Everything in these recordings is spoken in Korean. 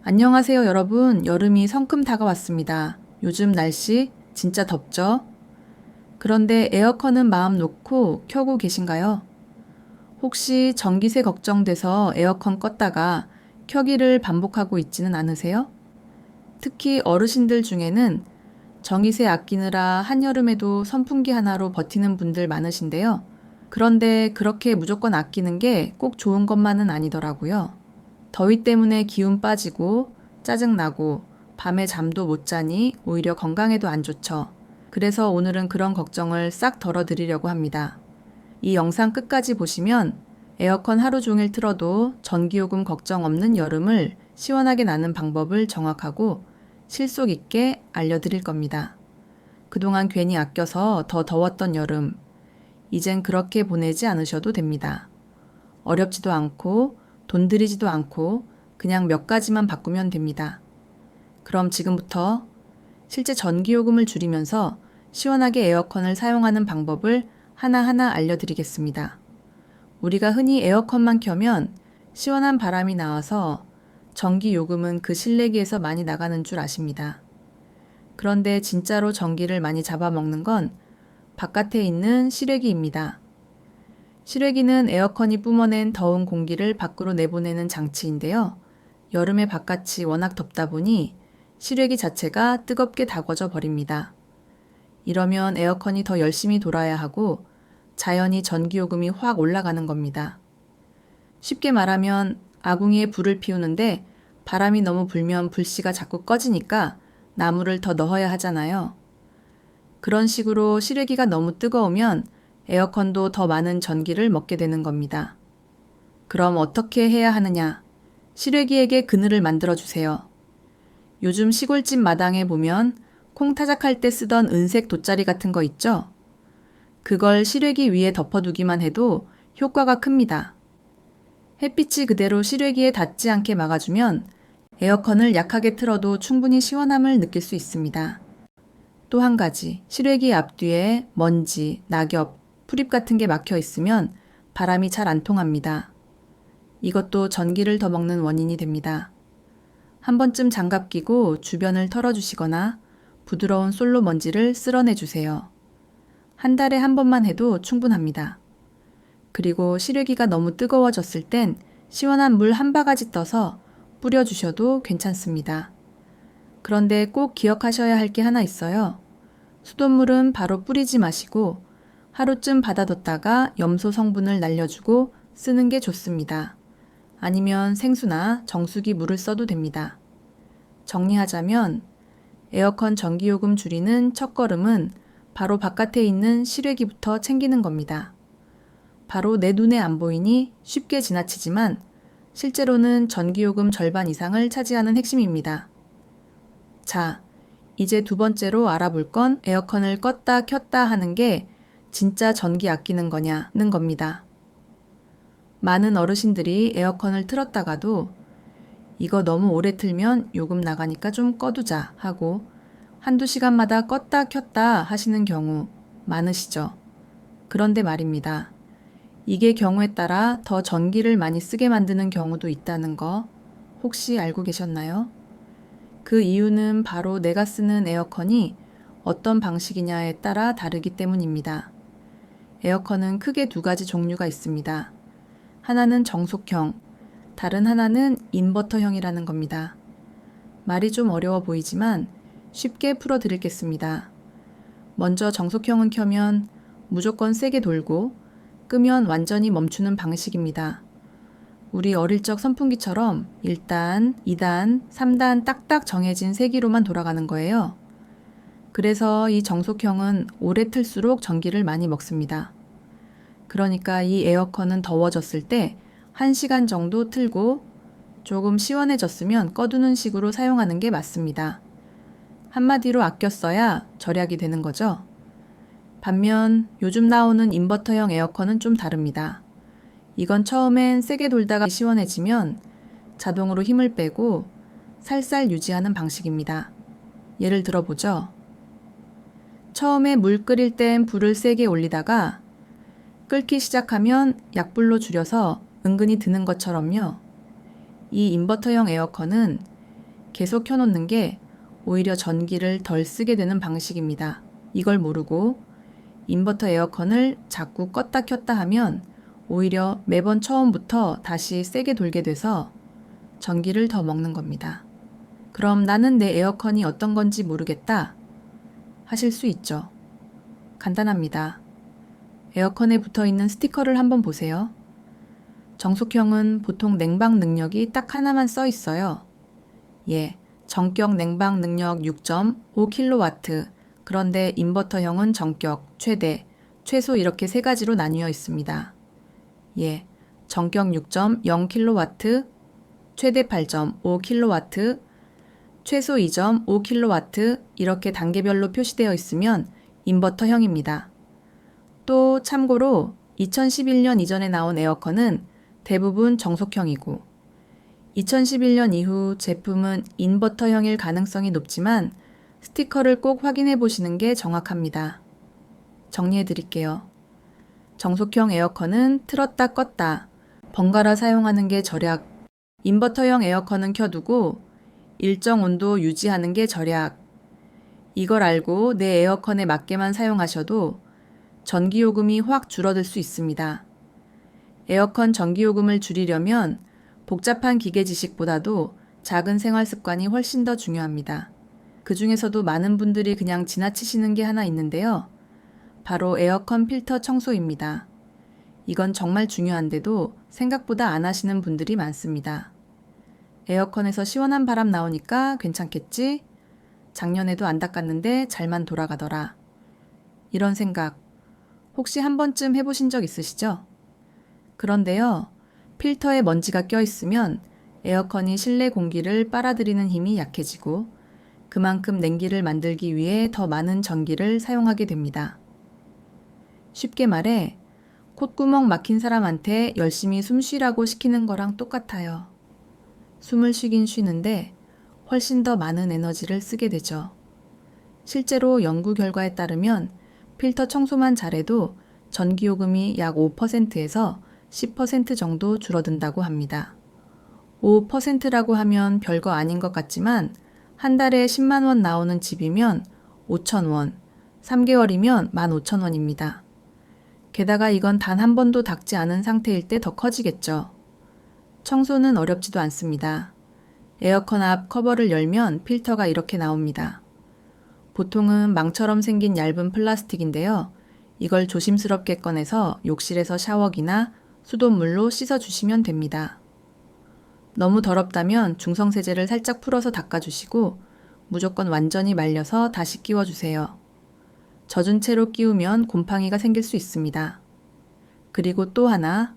안녕하세요, 여러분. 여름이 성큼 다가왔습니다. 요즘 날씨 진짜 덥죠? 그런데 에어컨은 마음 놓고 켜고 계신가요? 혹시 전기세 걱정돼서 에어컨 껐다가 켜기를 반복하고 있지는 않으세요? 특히 어르신들 중에는 전기세 아끼느라 한여름에도 선풍기 하나로 버티는 분들 많으신데요. 그런데 그렇게 무조건 아끼는 게 꼭 좋은 것만은 아니더라고요. 더위 때문에 기운 빠지고 짜증나고 밤에 잠도 못 자니 오히려 건강에도 안 좋죠. 그래서 오늘은 그런 걱정을 싹 덜어드리려고 합니다. 이 영상 끝까지 보시면 에어컨 하루 종일 틀어도 전기요금 걱정 없는 여름을 시원하게 나는 방법을 정확하고 실속 있게 알려드릴 겁니다. 그동안 괜히 아껴서 더 더웠던 여름, 이젠 그렇게 보내지 않으셔도 됩니다. 어렵지도 않고 돈 들이지도 않고 그냥 몇 가지만 바꾸면 됩니다. 그럼 지금부터 실제 전기요금을 줄이면서 시원하게 에어컨을 사용하는 방법을 하나하나 알려드리겠습니다. 우리가 흔히 에어컨만 켜면 시원한 바람이 나와서 전기요금은 그 실내기에서 많이 나가는 줄 아십니다. 그런데 진짜로 전기를 많이 잡아먹는 건 바깥에 있는 실외기입니다. 실외기는 에어컨이 뿜어낸 더운 공기를 밖으로 내보내는 장치인데요. 여름에 바깥이 워낙 덥다 보니 실외기 자체가 뜨겁게 다궈져 버립니다. 이러면 에어컨이 더 열심히 돌아야 하고 자연히 전기요금이 확 올라가는 겁니다. 쉽게 말하면 아궁이에 불을 피우는데 바람이 너무 불면 불씨가 자꾸 꺼지니까 나무를 더 넣어야 하잖아요. 그런 식으로 실외기가 너무 뜨거우면 에어컨도 더 많은 전기를 먹게 되는 겁니다. 그럼 어떻게 해야 하느냐? 실외기에게 그늘을 만들어주세요. 요즘 시골집 마당에 보면 콩 타작할 때 쓰던 은색 돗자리 같은 거 있죠? 그걸 실외기 위에 덮어두기만 해도 효과가 큽니다. 햇빛이 그대로 실외기에 닿지 않게 막아주면 에어컨을 약하게 틀어도 충분히 시원함을 느낄 수 있습니다. 또 한 가지, 실외기 앞뒤에 먼지, 낙엽, 풀잎 같은 게 막혀 있으면 바람이 잘 안 통합니다. 이것도 전기를 더 먹는 원인이 됩니다. 한 번쯤 장갑 끼고 주변을 털어주시거나 부드러운 솔로 먼지를 쓸어내주세요. 한 달에 한 번만 해도 충분합니다. 그리고 실외기가 너무 뜨거워졌을 땐 시원한 물 한 바가지 떠서 뿌려주셔도 괜찮습니다. 그런데 꼭 기억하셔야 할 게 하나 있어요. 수돗물은 바로 뿌리지 마시고 하루쯤 받아뒀다가 염소 성분을 날려주고 쓰는 게 좋습니다. 아니면 생수나 정수기 물을 써도 됩니다. 정리하자면 에어컨 전기요금 줄이는 첫걸음은 바로 바깥에 있는 실외기부터 챙기는 겁니다. 바로 내 눈에 안 보이니 쉽게 지나치지만 실제로는 전기요금 절반 이상을 차지하는 핵심입니다. 자, 이제 두 번째로 알아볼 건 에어컨을 껐다 켰다 하는 게 진짜 전기 아끼는 거냐는 겁니다. 많은 어르신들이 에어컨을 틀었다가도 이거 너무 오래 틀면 요금 나가니까 좀 꺼두자 하고 한두 시간마다 껐다 켰다 하시는 경우 많으시죠? 그런데 말입니다. 이게 경우에 따라 더 전기를 많이 쓰게 만드는 경우도 있다는 거 혹시 알고 계셨나요? 그 이유는 바로 내가 쓰는 에어컨이 어떤 방식이냐에 따라 다르기 때문입니다. 에어컨은 크게 두 가지 종류가 있습니다. 하나는 정속형, 다른 하나는 인버터형이라는 겁니다. 말이 좀 어려워 보이지만 쉽게 풀어드리겠습니다. 먼저 정속형은 켜면 무조건 세게 돌고 끄면 완전히 멈추는 방식입니다. 우리 어릴 적 선풍기처럼 1단, 2단, 3단 딱딱 정해진 세기로만 돌아가는 거예요. 그래서 이 정속형은 오래 틀수록 전기를 많이 먹습니다. 그러니까 이 에어컨은 더워졌을 때 1시간 정도 틀고 조금 시원해졌으면 꺼두는 식으로 사용하는 게 맞습니다. 한마디로 아껴 써야 절약이 되는 거죠. 반면 요즘 나오는 인버터형 에어컨은 좀 다릅니다. 이건 처음엔 세게 돌다가 시원해지면 자동으로 힘을 빼고 살살 유지하는 방식입니다. 예를 들어보죠. 처음에 물 끓일 땐 불을 세게 올리다가 끓기 시작하면 약불로 줄여서 은근히 드는 것처럼요. 이 인버터형 에어컨은 계속 켜놓는 게 오히려 전기를 덜 쓰게 되는 방식입니다. 이걸 모르고 인버터 에어컨을 자꾸 껐다 켰다 하면 오히려 매번 처음부터 다시 세게 돌게 돼서 전기를 더 먹는 겁니다. 그럼 나는 내 에어컨이 어떤 건지 모르겠다 하실 수 있죠. 간단합니다. 에어컨에 붙어 있는 스티커를 한번 보세요. 정속형은 보통 냉방 능력이 딱 하나만 써 있어요. 예, 전격 냉방 능력 6.5kW. 그런데 인버터형은 전격, 최대, 최소 이렇게 세 가지로 나뉘어 있습니다. 예, 전격 6.0kW, 최대 8.5kW, 최소 2.5kW 이렇게 단계별로 표시되어 있으면 인버터형입니다. 또 참고로 2011년 이전에 나온 에어컨은 대부분 정속형이고 2011년 이후 제품은 인버터형일 가능성이 높지만 스티커를 꼭 확인해 보시는 게 정확합니다. 정리해 드릴게요. 정속형 에어컨은 틀었다 껐다, 번갈아 사용하는 게 절약, 인버터형 에어컨은 켜두고 일정 온도 유지하는 게 절약. 이걸 알고 내 에어컨에 맞게만 사용하셔도 전기요금이 확 줄어들 수 있습니다. 에어컨 전기요금을 줄이려면 복잡한 기계 지식보다도 작은 생활 습관이 훨씬 더 중요합니다. 그 중에서도 많은 분들이 그냥 지나치시는 게 하나 있는데요. 바로 에어컨 필터 청소입니다. 이건 정말 중요한데도 생각보다 안 하시는 분들이 많습니다. 에어컨에서 시원한 바람 나오니까 괜찮겠지? 작년에도 안 닦았는데 잘만 돌아가더라. 이런 생각 혹시 한 번쯤 해보신 적 있으시죠? 그런데요, 필터에 먼지가 껴있으면 에어컨이 실내 공기를 빨아들이는 힘이 약해지고 그만큼 냉기를 만들기 위해 더 많은 전기를 사용하게 됩니다. 쉽게 말해 콧구멍 막힌 사람한테 열심히 숨 쉬라고 시키는 거랑 똑같아요. 숨을 쉬긴 쉬는데 훨씬 더 많은 에너지를 쓰게 되죠. 실제로 연구 결과에 따르면 필터 청소만 잘해도 전기요금이 약 5%에서 10% 정도 줄어든다고 합니다. 5%라고 하면 별거 아닌 것 같지만 한 달에 10만 원 나오는 집이면 5천 원, 3개월이면 15,000원입니다. 게다가 이건 단 한 번도 닦지 않은 상태일 때 더 커지겠죠. 청소는 어렵지도 않습니다. 에어컨 앞 커버를 열면 필터가 이렇게 나옵니다. 보통은 망처럼 생긴 얇은 플라스틱인데요. 이걸 조심스럽게 꺼내서 욕실에서 샤워기나 수돗물로 씻어주시면 됩니다. 너무 더럽다면 중성세제를 살짝 풀어서 닦아주시고 무조건 완전히 말려서 다시 끼워주세요. 젖은 채로 끼우면 곰팡이가 생길 수 있습니다. 그리고 또 하나,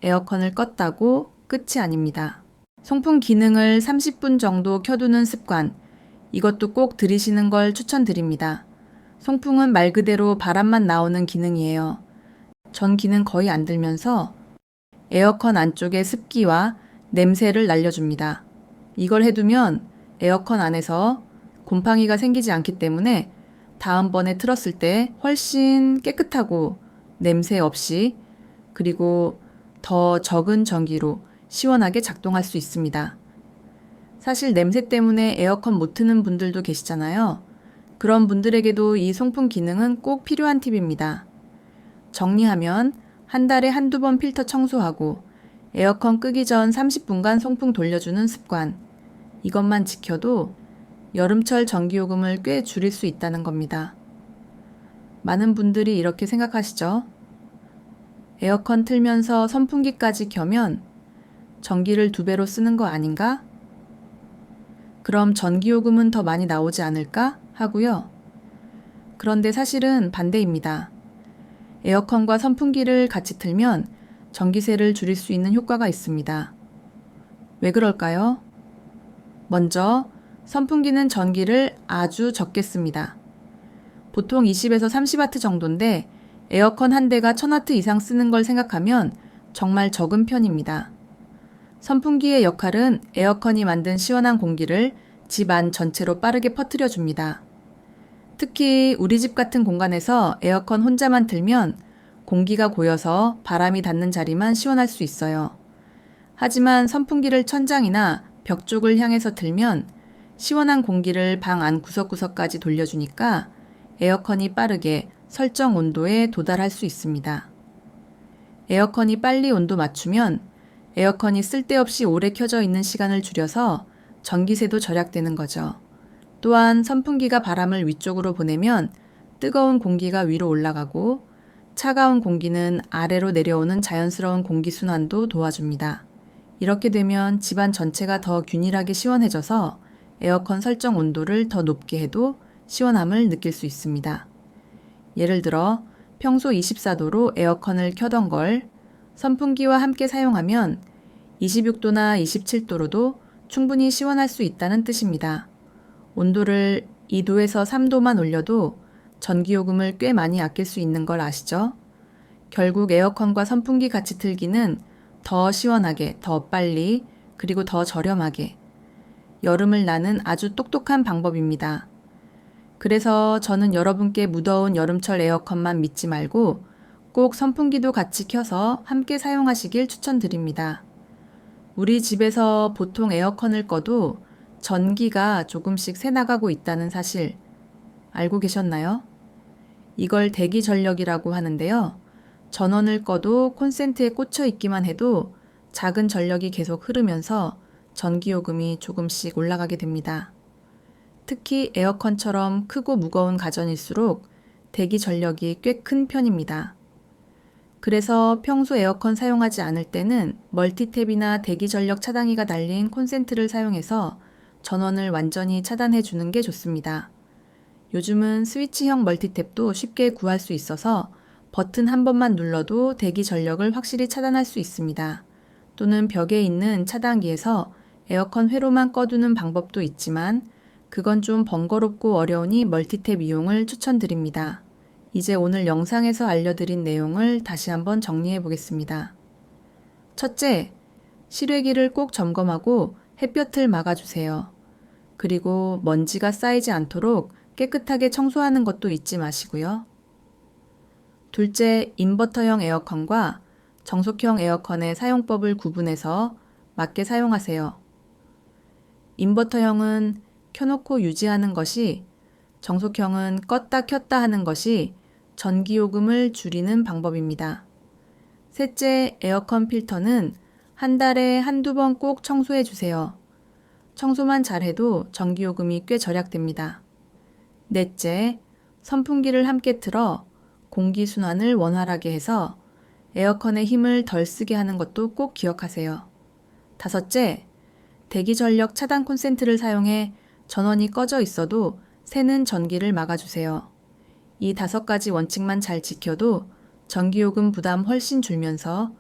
에어컨을 껐다고 끝이 아닙니다. 송풍 기능을 30분 정도 켜두는 습관, 이것도 꼭 들이시는 걸 추천드립니다. 송풍은 말 그대로 바람만 나오는 기능이에요. 전기는 거의 안 들면서 에어컨 안쪽의 습기와 냄새를 날려줍니다. 이걸 해두면 에어컨 안에서 곰팡이가 생기지 않기 때문에 다음번에 틀었을 때 훨씬 깨끗하고 냄새 없이 그리고 더 적은 전기로 시원하게 작동할 수 있습니다. 사실 냄새 때문에 에어컨 못 트는 분들도 계시잖아요. 그런 분들에게도 이 송풍 기능은 꼭 필요한 팁입니다. 정리하면 한 달에 한두 번 필터 청소하고 에어컨 끄기 전 30분간 송풍 돌려주는 습관. 이것만 지켜도 여름철 전기요금을 꽤 줄일 수 있다는 겁니다. 많은 분들이 이렇게 생각하시죠? 에어컨 틀면서 선풍기까지 켜면 전기를 2배로 쓰는 거 아닌가? 그럼 전기요금은 더 많이 나오지 않을까? 하고요. 그런데 사실은 반대입니다. 에어컨과 선풍기를 같이 틀면 전기세를 줄일 수 있는 효과가 있습니다. 왜 그럴까요? 먼저 선풍기는 전기를 아주 적게 씁니다. 보통 20에서 30W 정도인데 에어컨 한 대가 1000W 이상 쓰는 걸 생각하면 정말 적은 편입니다. 선풍기의 역할은 에어컨이 만든 시원한 공기를 집 안 전체로 빠르게 퍼뜨려 줍니다. 특히 우리 집 같은 공간에서 에어컨 혼자만 틀면 공기가 고여서 바람이 닿는 자리만 시원할 수 있어요. 하지만 선풍기를 천장이나 벽 쪽을 향해서 틀면 시원한 공기를 방 안 구석구석까지 돌려주니까 에어컨이 빠르게 설정 온도에 도달할 수 있습니다. 에어컨이 빨리 온도 맞추면 에어컨이 쓸데없이 오래 켜져 있는 시간을 줄여서 전기세도 절약되는 거죠. 또한 선풍기가 바람을 위쪽으로 보내면 뜨거운 공기가 위로 올라가고 차가운 공기는 아래로 내려오는 자연스러운 공기순환도 도와줍니다. 이렇게 되면 집안 전체가 더 균일하게 시원해져서 에어컨 설정 온도를 더 높게 해도 시원함을 느낄 수 있습니다. 예를 들어 평소 24도로 에어컨을 켜던 걸 선풍기와 함께 사용하면 26도나 27도로도 충분히 시원할 수 있다는 뜻입니다. 온도를 2도에서 3도만 올려도 전기요금을 꽤 많이 아낄 수 있는 걸 아시죠? 결국 에어컨과 선풍기 같이 틀기는 더 시원하게, 더 빨리, 그리고 더 저렴하게 여름을 나는 아주 똑똑한 방법입니다. 그래서 저는 여러분께 무더운 여름철 에어컨만 믿지 말고 꼭 선풍기도 같이 켜서 함께 사용하시길 추천드립니다. 우리 집에서 보통 에어컨을 꺼도 전기가 조금씩 새나가고 있다는 사실 알고 계셨나요? 이걸 대기 전력이라고 하는데요. 전원을 꺼도 콘센트에 꽂혀 있기만 해도 작은 전력이 계속 흐르면서 전기요금이 조금씩 올라가게 됩니다. 특히 에어컨처럼 크고 무거운 가전일수록 대기 전력이 꽤 큰 편입니다. 그래서 평소 에어컨 사용하지 않을 때는 멀티탭이나 대기 전력 차단기가 달린 콘센트를 사용해서 전원을 완전히 차단해 주는 게 좋습니다. 요즘은 스위치형 멀티탭도 쉽게 구할 수 있어서 버튼 한 번만 눌러도 대기 전력을 확실히 차단할 수 있습니다. 또는 벽에 있는 차단기에서 에어컨 회로만 꺼두는 방법도 있지만 그건 좀 번거롭고 어려우니 멀티탭 이용을 추천드립니다. 이제 오늘 영상에서 알려드린 내용을 다시 한번 정리해 보겠습니다. 첫째, 실외기를 꼭 점검하고 햇볕을 막아주세요. 그리고 먼지가 쌓이지 않도록 깨끗하게 청소하는 것도 잊지 마시고요. 둘째, 인버터형 에어컨과 정속형 에어컨의 사용법을 구분해서 맞게 사용하세요. 인버터형은 켜놓고 유지하는 것이, 정속형은 껐다 켰다 하는 것이 전기요금을 줄이는 방법입니다. 셋째, 에어컨 필터는 한 달에 한두 번 꼭 청소해 주세요. 청소만 잘해도 전기요금이 꽤 절약됩니다. 넷째, 선풍기를 함께 틀어 공기순환을 원활하게 해서 에어컨의 힘을 덜 쓰게 하는 것도 꼭 기억하세요. 다섯째, 대기전력 차단 콘센트를 사용해 전원이 꺼져 있어도 새는 전기를 막아주세요. 이 5가지 원칙만 잘 지켜도 전기요금 부담 훨씬 줄면서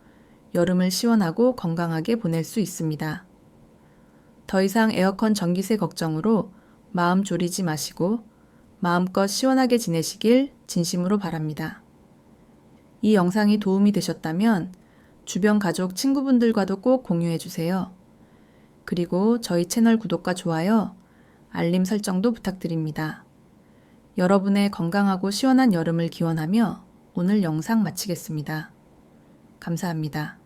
여름을 시원하고 건강하게 보낼 수 있습니다. 더 이상 에어컨 전기세 걱정으로 마음 졸이지 마시고 마음껏 시원하게 지내시길 진심으로 바랍니다. 이 영상이 도움이 되셨다면 주변 가족, 친구분들과도 꼭 공유해 주세요. 그리고 저희 채널 구독과 좋아요, 알림 설정도 부탁드립니다. 여러분의 건강하고 시원한 여름을 기원하며 오늘 영상 마치겠습니다. 감사합니다.